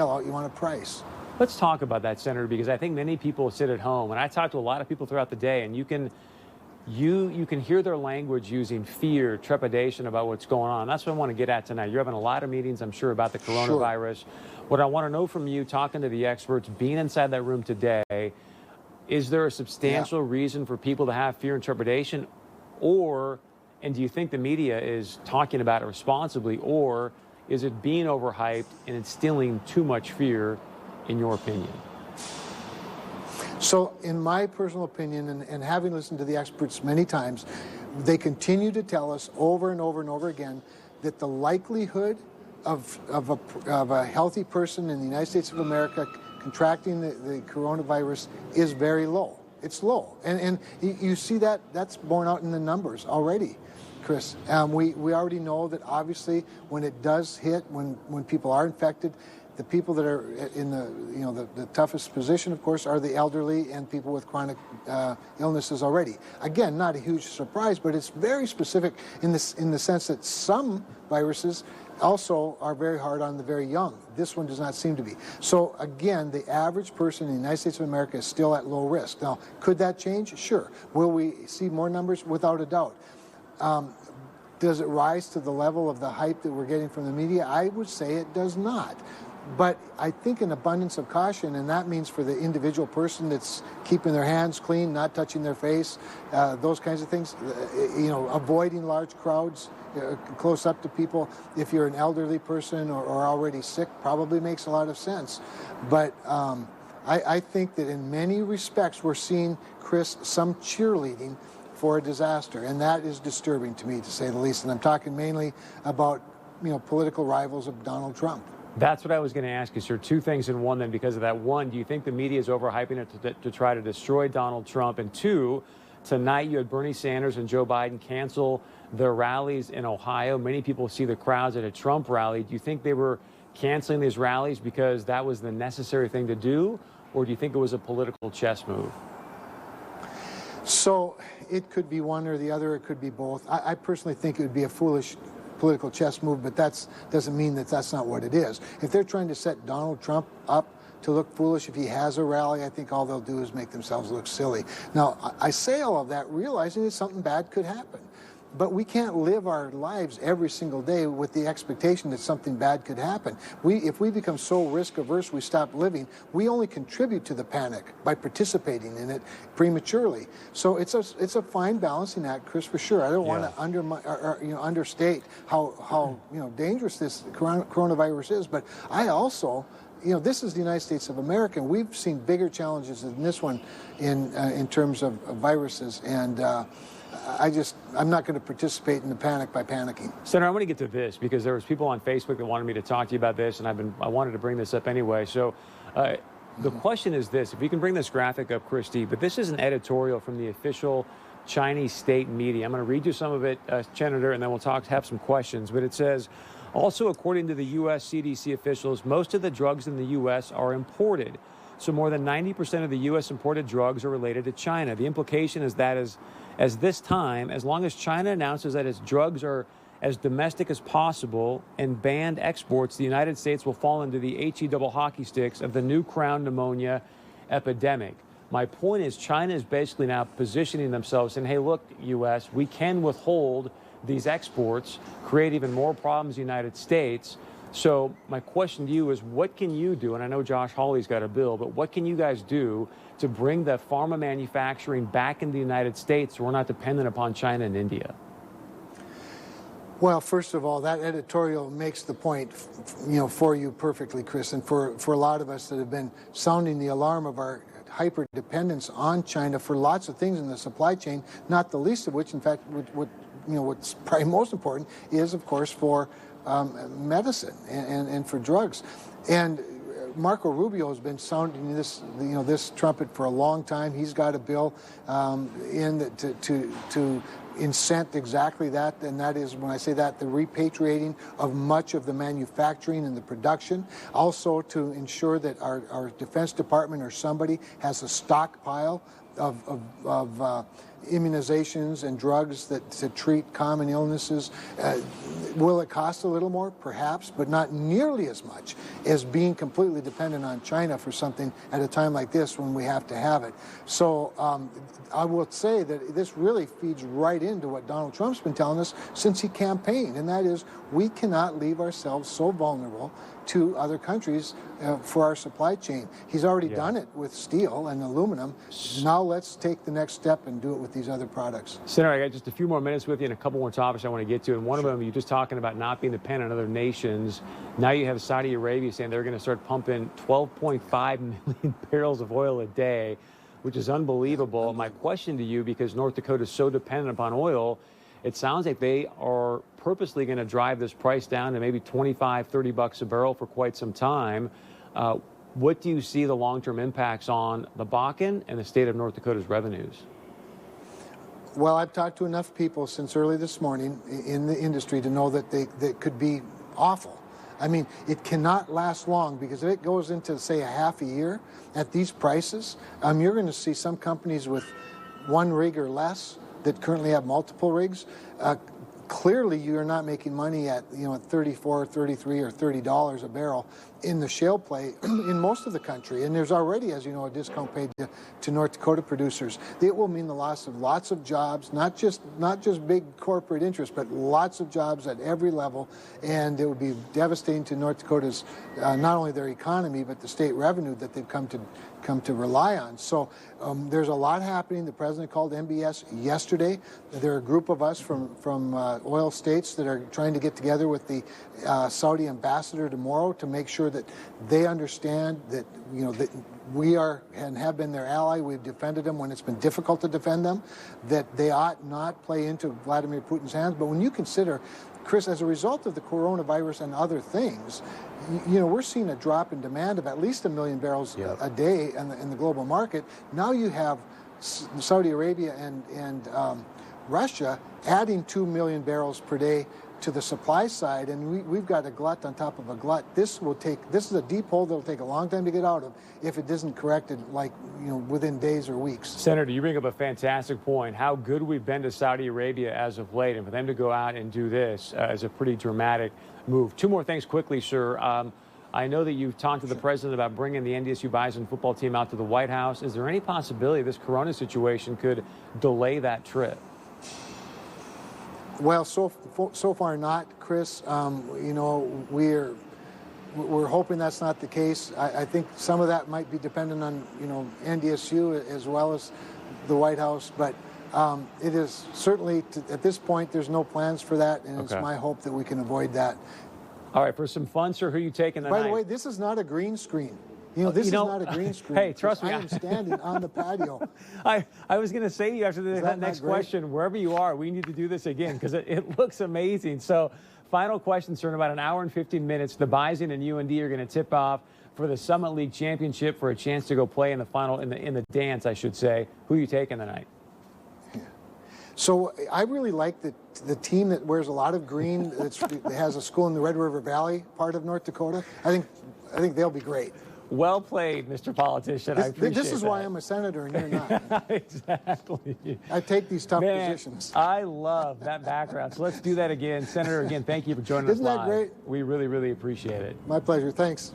out, you want a price. Let's talk about that, Senator, because I think many people sit at home, and I talk to a lot of people throughout the day, and you can hear their language using fear, trepidation about what's going on. That's what I want to get at tonight. You're having a lot of meetings, I'm sure, about the coronavirus. Sure. What I want to know from you, talking to the experts, being inside that room today, is there a substantial reason for people to have fear and trepidation? And do you think the media is talking about it responsibly, or is it being overhyped and instilling too much fear, in your opinion? So in my personal opinion, and having listened to the experts many times, they continue to tell us over and over and over again that the likelihood of a healthy person in the United States of America contracting the coronavirus is very low. It's low. And you see that's borne out in the numbers already, Chris. We already know that obviously when it does hit, when people are infected, the people that are in the toughest position, of course, are the elderly and people with chronic illnesses already. Again, not a huge surprise, but it's very specific in the sense that some viruses also are very hard on the very young. This one does not seem to be. So again, the average person in the United States of America is still at low risk. Now, could that change? Sure. Will we see more numbers? Without a doubt. Does it rise to the level of the hype that we're getting from the media? I would say it does not. But I think an abundance of caution, and that means for the individual person that's keeping their hands clean, not touching their face, those kinds of things, avoiding large crowds, close up to people. If you're an elderly person or already sick, probably makes a lot of sense. But I think that in many respects we're seeing, Chris, some cheerleading for a disaster, and that is disturbing to me, to say the least. And I'm talking mainly about, political rivals of Donald Trump. That's what I was going to ask you, sir. Two things in one, then, because of that. One, do you think the media is overhyping it to try to destroy Donald Trump? And two, tonight you had Bernie Sanders and Joe Biden cancel their rallies in Ohio. Many people see the crowds at a Trump rally. Do you think they were canceling these rallies because that was the necessary thing to do, or do you think it was a political chess move? So it could be one or the other. It could be both. I personally think it would be a foolish political chess move, but that doesn't mean that that's not what it is. If they're trying to set Donald Trump up to look foolish if he has a rally, I think all they'll do is make themselves look silly. Now, I say all of that realizing that something bad could happen. But we can't live our lives every single day with the expectation that something bad could happen. If we become so risk-averse we stop living, we only contribute to the panic by participating in it prematurely. So it's a fine balancing act, Chris, for sure. I don't want to understate how dangerous this coronavirus is, but I also, this is the United States of America, and we've seen bigger challenges than this one in terms of viruses, and I'm not going to participate in the panic by panicking. Senator, I want to get to this because there was people on Facebook that wanted me to talk to you about this, and I wanted to bring this up anyway. So the question is this: if you can bring this graphic up, Christy, but this is an editorial from the official Chinese state media. I'm going to read you some of it, Senator, and then we'll have some questions. But it says, also, according to the U.S. CDC officials, most of the drugs in the U.S. are imported. So more than 90% of the U.S. imported drugs are related to China. The implication is that as this time, as long as China announces that its drugs are as domestic as possible and banned exports, the United States will fall into the HE double hockey sticks of the new crown pneumonia epidemic. My point is China is basically now positioning themselves saying, hey, look, U.S., we can withhold these exports, create even more problems in the United States. So my question to you is, what can you do? And I know Josh Hawley's got a bill, but what can you guys do to bring the pharma manufacturing back in the United States so we're not dependent upon China and India? Well, first of all, that editorial makes the point, for you perfectly, Chris, and for a lot of us that have been sounding the alarm of our hyper dependence on China for lots of things in the supply chain, not the least of which, in fact, what's probably most important is, of course, for medicine and for drugs. And Marco Rubio has been sounding this trumpet for a long time. He's got a bill to incent exactly that, and that is, when I say that, the repatriating of much of the manufacturing and the production. Also to ensure that our Defense Department or somebody has a stockpile of immunizations and drugs to treat common illnesses. Will it cost a little more? Perhaps, but not nearly as much as being completely dependent on China for something at a time like this when we have to have it. So I will say that this really feeds right into what Donald Trump's been telling us since he campaigned, and that is we cannot leave ourselves so vulnerable to other countries for our supply chain. He's already done it with steel and aluminum. Now let's take the next step and do it with these other products. Senator, I got just a few more minutes with you and a couple more topics I want to get to. And one of them, you're just talking about not being dependent on other nations. Now you have Saudi Arabia saying they're going to start pumping 12.5 million barrels of oil a day, which is unbelievable. My question to you, because North Dakota is so dependent upon oil, it sounds like they are purposely going to drive this price down to maybe 25, 30 bucks a barrel for quite some time. What do you see the long-term impacts on the Bakken and the state of North Dakota's revenues? Well, I've talked to enough people since early this morning in the industry to know that they could be awful. I mean, it cannot last long, because if it goes into, say, a half a year at these prices, you're going to see some companies with one rig or less that currently have multiple rigs. Clearly, you're not making money at, at $34, $33, or $30 a barrel in the shale play in most of the country. And there's already, as you know, a discount paid to North Dakota producers. It will mean the loss of lots of jobs, not just big corporate interests, but lots of jobs at every level. And it would be devastating to North Dakota's, not only their economy, but the state revenue that they've come to rely on. So there's a lot happening. The president called MBS yesterday. There are a group of us from oil states that are trying to get together with the Saudi ambassador tomorrow to make sure that they understand that, that we are and have been their ally. We've defended them when it's been difficult to defend them, that they ought not play into Vladimir Putin's hands. But when you consider, Chris, as a result of the coronavirus and other things, we're seeing a drop in demand of at least 1 million barrels a day in the global market. Now you have Saudi Arabia and Russia adding 2 million barrels per day to the supply side, and we've got a glut on top of a glut. This is a deep hole that'll take a long time to get out of if it isn't corrected, within days or weeks. Senator, you bring up a fantastic point. How good we've been to Saudi Arabia as of late, and for them to go out and do this is a pretty dramatic move. Two more things quickly, sir. I know that you've talked to the president about bringing the NDSU Bison football team out to the White House. Is there any possibility this corona situation could delay that trip? Well, so far not, Chris. We're hoping that's not the case. I think some of that might be dependent on NDSU as well as the White House, but it is certainly at this point there's no plans for that, and It's my hope that we can avoid that. All right, for some fun, sir, who are you taking tonight? By the way, this is not a green screen. This is not a green screen. Hey, trust me. I am standing on the patio. I was going to say to you after that next question, wherever you are, we need to do this again because it looks amazing. So, final question, sir. In about an hour and 15 minutes, the Bison and UND are going to tip off for the Summit League Championship for a chance to go play in the final, in the dance, I should say. Who are you taking tonight? So I really like the team that wears a lot of green. That has a school in the Red River Valley part of North Dakota. I think they'll be great. Well played, Mr. Politician. I appreciate This is that. why I'm a senator and you're not. Exactly. I take these tough positions. I love that background. So let's do that again. Senator, again, thank you for joining us live. Isn't that great? We really, really appreciate it. My pleasure. Thanks.